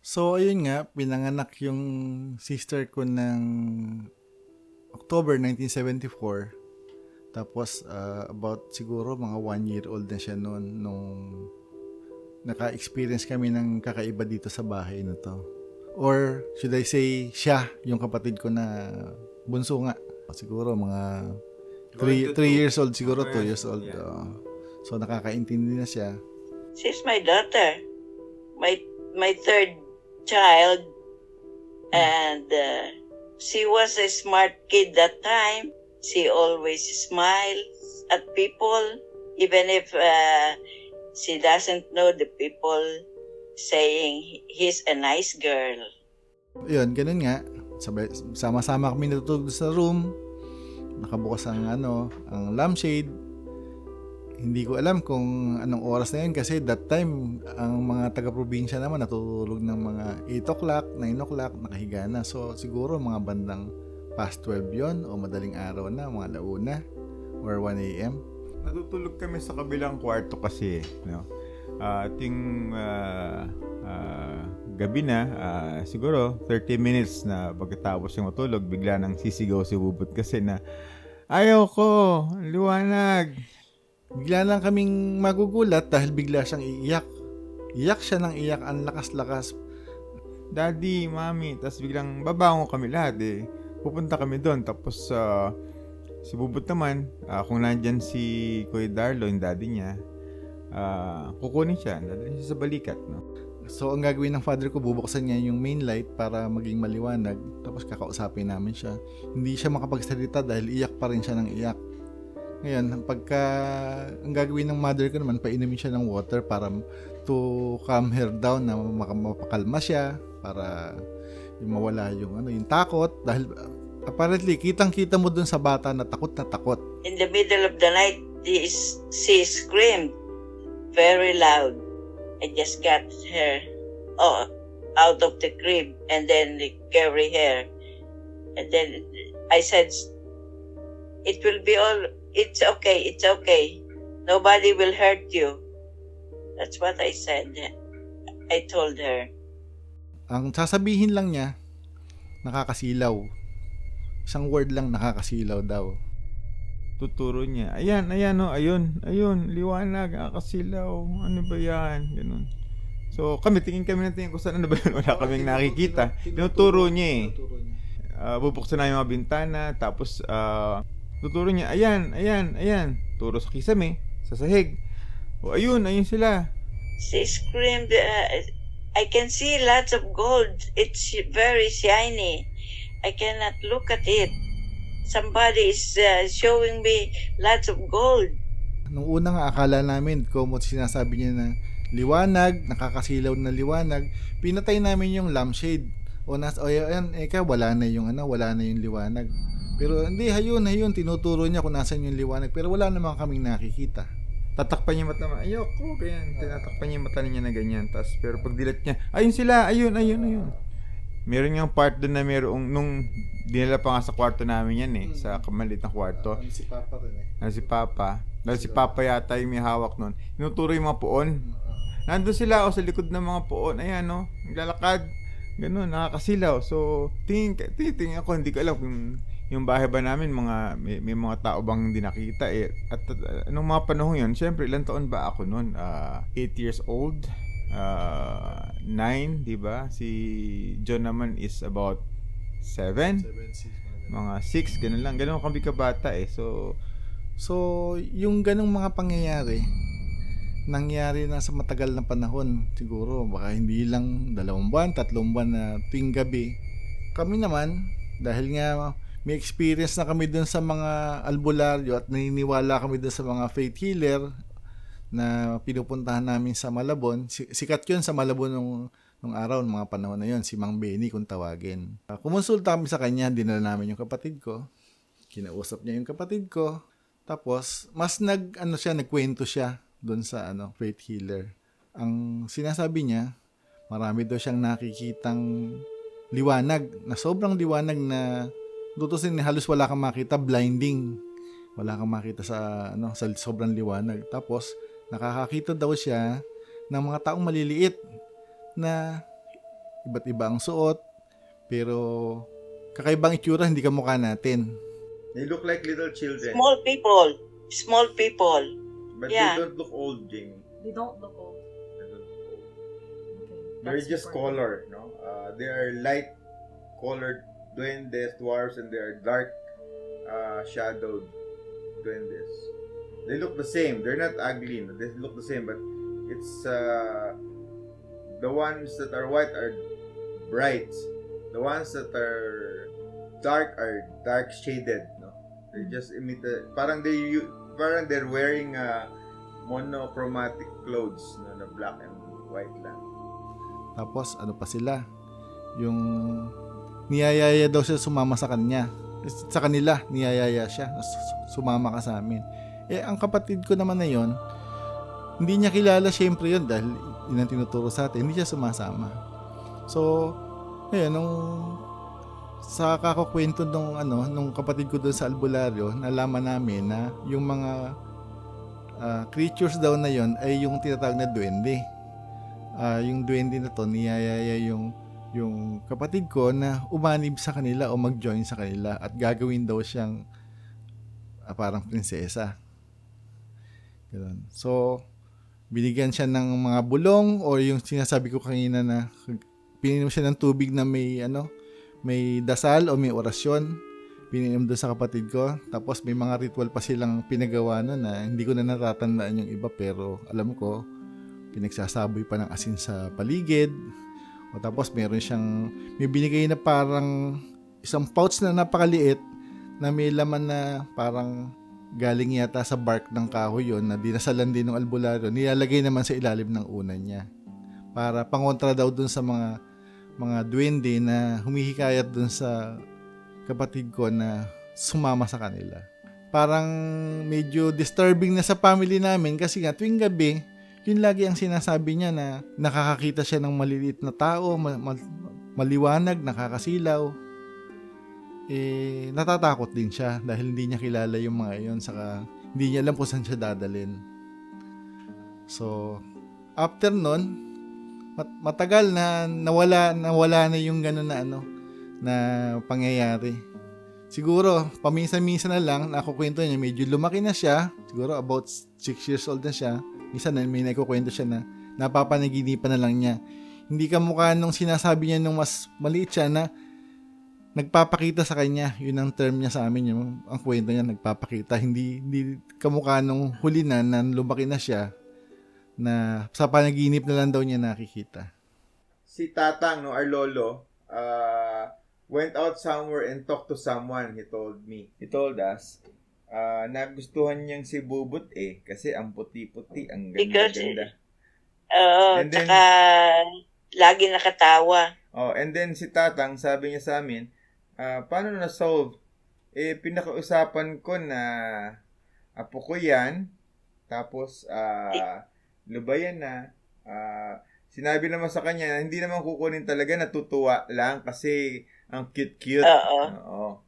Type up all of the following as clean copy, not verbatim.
So, ayun nga, pinanganak yung sister ko ng October 1974. Tapos, about siguro mga 1 year old na siya noon nung naka-experience kami ng kakaiba dito sa bahay na to. Or, should I say, siya, yung kapatid ko na bunso nga. Siguro mga 3 years old, siguro 2 years old. So, nakakaintindi na siya. She's my daughter, my third child, and she was a smart kid that time. She always smiles at people, even if she doesn't know the people saying he's a nice girl. Yun, ganun nga. Sabay, sama-sama kami natutulog sa room. Nakabukas ang ang lampshade. Hindi ko alam kung anong oras na yun kasi that time ang mga taga-probinsya naman natutulog ng mga 8 o'clock, 9 o'clock, nakahiga na. So siguro mga bandang past 12 yon o madaling araw na, mga launa or 1 a.m. Natutulog kami sa kabilang kwarto kasi, no? Ating gabi na, siguro 30 minutes na pagkatapos yung matulog, bigla nang sisigaw si Bubot kasi na, ayaw ko, liwanag. Bigla lang kaming magugulat dahil bigla siyang iiyak. Iyak siya ng iyak, ang lakas-lakas. Daddy, mami, tapos biglang babango kami lahat eh. Pupunta kami doon, tapos si Bubot naman, kung nandyan si Kuya Darlo, yung daddy niya, kukunin siya, dadalhin siya sa balikat, no? So ang gagawin ng father ko, bubuksan niya yung main light para maging maliwanag, tapos kakausapin namin siya. Hindi siya makapagsalita dahil iyak pa rin siya ng iyak. Ngayon, pagka ang gagawin ng mother ko naman, painumin siya ng water para to calm her down, na mapakalma siya, para mawala yung takot. Dahil apparently, kitang-kita mo dun sa bata na takot na takot. In the middle of the night, she screamed very loud. I just got her out of the crib and then carry her. And then I said, it will be all... It's okay. Nobody will hurt you. That's what I said. I told her. Ang sasabihin lang niya, nakakasilaw. Isang word lang, nakakasilaw daw. Tuturo niya, ayan, ayun, liwanag, nakakasilaw, ano ba yan, ganun. So tingin kami kung saan, ano ba yun, wala kaming nakikita. Tinuturo niya eh. Bubuksan na yung mga bintana, tapos tuturo niya, ayan. Turo sa kisame, sa sahig. O ayun sila. She screamed, I can see lots of gold. It's very shiny. I cannot look at it. Somebody is showing me lots of gold. Nung una nga, akala namin, kung sinasabi niya na liwanag, nakakasilaw na liwanag, pinatay namin yung lampshade. Ayan, wala na yung liwanag. Pero hindi, hayun, tinuturo niya kung nasan yung liwanag. Pero wala naman kaming nakikita. Tatakpan niya mata, ayoko, ganyan. Tinatakpan niya mata niya na ganyan. Pero pag dilat niya, ayun sila, ayun. Meron yung part doon na nung dinala pa nga sa kwarto namin yan eh. Sa kamalit na kwarto. Si Papa rin eh. Si Papa. Dahil si Papa yata yung may hawak nun. Tinuturo yung mga puon. Nandun sila sa likod ng mga puon. Ayan naglalakad. Ganun, nakakasilaw. So, tingin ako, hindi ko alam kung yung bahay ba namin, may mga tao bang hindi nakita eh. At anong mga panahon yun, syempre, ilang taon ba ako noon? 8 years old. 9, di ba? Si John naman is about 7. Mga 6, ganun lang. Ganun kami kabata eh. So, yung ganung mga pangyayari, nangyari na sa matagal na panahon. Siguro, baka hindi lang 2 buwan, 3 buwan na tuwing gabi. Kami naman, dahil nga may experience na kami dun sa mga albularyo at naniniwala kami dun sa mga faith healer na pinupuntahan namin sa Malabon. Sikat yun sa Malabon nung araw, ng mga panahon na yun, si Mang Benny kung tawagin. Kumonsulta kami sa kanya, dinala namin yung kapatid ko. Kinausap niya yung kapatid ko. Tapos, mas nagkwento siya doon sa faith healer. Ang sinasabi niya, marami daw siyang nakikitang liwanag, na sobrang liwanag na tutusin halos wala kang makita, blinding. Wala kang makita sa sobrang liwanag. Tapos, nakakakita daw siya ng mga taong maliliit na iba't iba ang suot, pero kakaibang itsura, hindi kamukha natin. They look like little children. Small people. Small people. But Yeah. they don't look old, Jamie. They don't look old. They don't look old. Okay. They're That's just important. color, no? They are light colored duendes, dwarfs, and they are dark shadowed duendes. They look the same. They're not ugly. No? They look the same, but it's the ones that are white are bright. The ones that are dark shaded. No, they just parang they're wearing monochromatic clothes, no, na black and white lang. Tapos ano pa sila, yung niyayaya daw siya sumama sa kanya. Sa kanila, niyayaya siya, sumama ka sa amin. Ang kapatid ko naman na yon, hindi niya kilala syempre yun dahil yun ang tinuturo sa atin, hindi siya sumasama. So, ayun, sa kakakwento nung kapatid ko doon sa albularyo, nalaman namin na yung mga creatures daw na yon ay yung tinatawag na duwende. Yung duwende na to, niyayaya yung kapatid ko na umanib sa kanila o mag-join sa kanila at gagawin daw siyang parang prinsesa. Ganun. So, binigyan siya ng mga bulong o yung sinasabi ko kanina na pininom siya ng tubig na may dasal o may orasyon. Pininom doon sa kapatid ko. Tapos may mga ritual pa silang pinagawa na hindi ko na natatandaan yung iba pero alam ko, pinagsasaboy pa ng asin sa paligid. O tapos may binigay na parang isang pouch na napakaliit na may laman na parang galing yata sa bark ng kahoy yon na dinasalan din ng albularyo. Nilalagay naman sa ilalim ng unan niya. Para pangontra daw dun sa mga duwende na humihikayat dun sa kapatid ko na sumama sa kanila. Parang medyo disturbing na sa family namin kasi nga tuwing gabi, yun lagi ang sinasabi niya na nakakakita siya ng maliliit na tao, maliwanag, nakakasilaw. Natatakot din siya dahil hindi niya kilala yung mga yun, saka hindi niya alam kung saan siya dadalhin. So, after nun, matagal na nawala na yung gano'n na pangyayari. Siguro, paminsan-minsan na lang, nakukwento niya, medyo lumaki na siya, siguro about 6 years old na siya. Minsan may nakukwento siya na napapanaginipan na lang niya. Hindi kamukha nung sinasabi niya nung mas maliit siya na nagpapakita sa kanya. Yun ang term niya sa amin. Ang kwento niya, nagpapakita. Hindi kamukha nung huli na lumaki na siya na sa panaginip na lang daw niya nakikita. Si Tatang, no, our lolo, went out somewhere and talked to someone, he told us. Nagustuhan niyang si Bubut kasi ang puti-puti, ang Because, ganda-ganda. And then- tsaka lagi nakatawa. And then si Tatang, sabi niya sa amin, paano na-solve? Pinakausapan ko na apo ko yan, tapos lubayan na. Sinabi naman sa kanya, hindi naman kukunin talaga, natutuwa lang kasi ang cute-cute. Oo.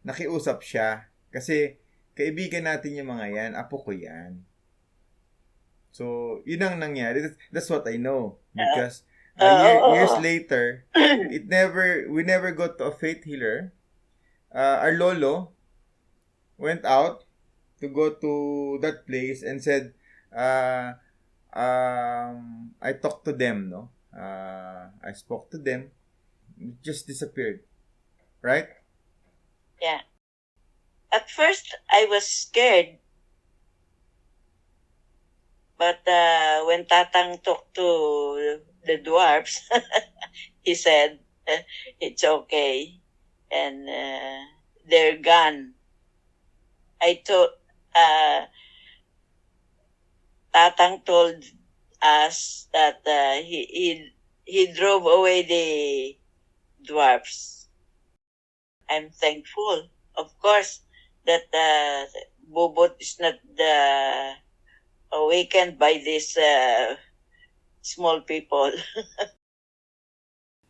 Nakiusap siya. Kasi kaibigan natin yung mga yan, apo ko yan. So, yun ang nangyari. That's what I know. Because years later, we never got to a faith healer. Our lolo went out to go to that place and said, I talked to them, no? I spoke to them. It just disappeared. Right? Yeah. At first, I was scared. But when Tatang talked to the dwarfs, he said, it's okay. And they're gone. I thought, Tatang told us that he drove away the dwarfs. I'm thankful, of course, that Bobot is not awakened by these small people.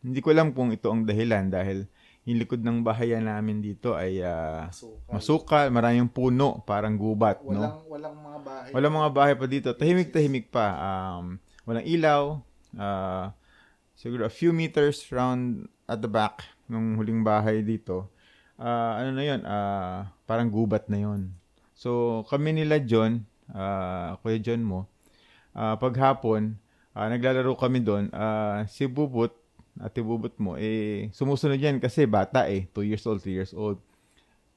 Hindi ko alam kung ito ang dahilan dahil yung likod ng bahayan namin dito ay masukal, maraming puno, parang gubat, no? Walang mga bahay. Walang mga bahay pa dito. Tahimik-tahimik pa. Walang ilaw. siguro a few meters round at the back ng huling bahay dito. Ano na yun, parang gubat na yun. So, kami nila John, Kuya John mo, paghapon, naglalaro kami doon. Si Bubut, Ate Bubut mo, sumusunod yan kasi bata 2 years old, 3 years old.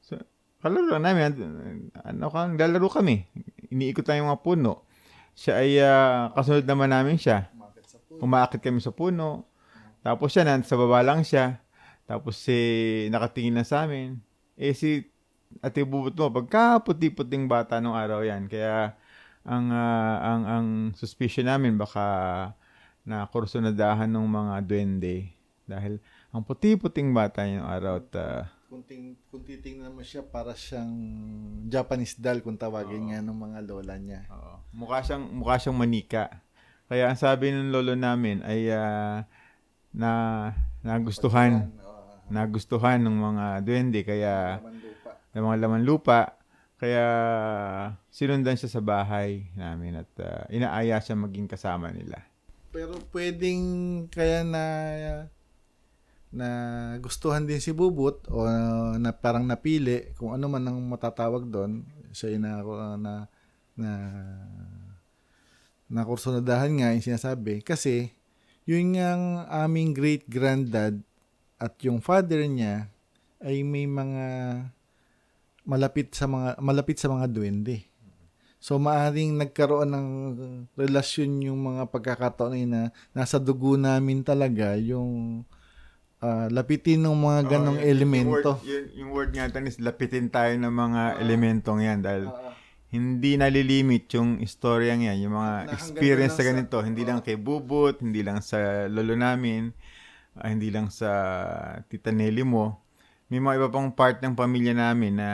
So, kalaro lang namin, naglalaro kami. Iniikot lang yung mga puno. Siya ay, kasunod naman namin siya. Umaakit kami sa puno. Tapos siya, sa baba lang siya. Tapos nakatingin na sa amin. Si Ate Bubut mo, pagka-puti-puting bata nung araw yan. Kaya, ang suspicion namin baka nakursunadahan ng mga duwende. Dahil, ang puti-puting bata yung araw at Kung titingnan mo siya, para siyang Japanese doll kung tawagin nga ng mga lola niya. mukha siyang manika. Kaya ang sabi ng lolo namin ay nagustuhan ng mga duwende kaya Laman lupa. ng mga laman lupa. Kaya sinundan siya sa bahay namin at inaaya siya maging kasama nila. Pero pwedeng kaya na gustuhan din si Bubut o na parang napili kung ano man ang matatawag doon sa na kursunadahan nga yung sinasabi kasi yun ang aming great granddad at yung father niya ay may mga malapit sa mga duwende. So maaring nagkaroon ng relasyon yung mga pagkakataon na nasa dugo namin talaga yung lapitin ng mga ganong elemento. Yung word nga tan is lapitin tayo ng mga elementong yan dahil hindi nalilimit yung istoryang yan, yung mga Na experience sa hanggang ganito. Hindi lang kay Bubut, hindi lang sa lolo namin, hindi lang sa Tita Nelly mo. May mga iba pang part ng pamilya namin na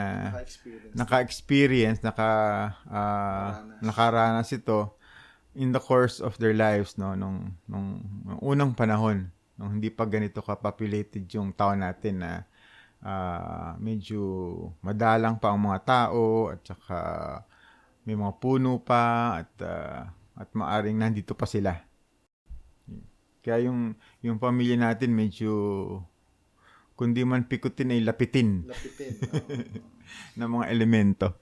naka-experience, nakaranas ito in the course of their lives, no, nung unang panahon. Nung hindi pa ganito ka-populated yung town natin na medyo madalang pa ang mga tao at saka may mga puno pa at maaring nandito pa sila. Kaya yung pamilya natin medyo kundi man pikutin ay lapitin Lapitin. ng mga elemento.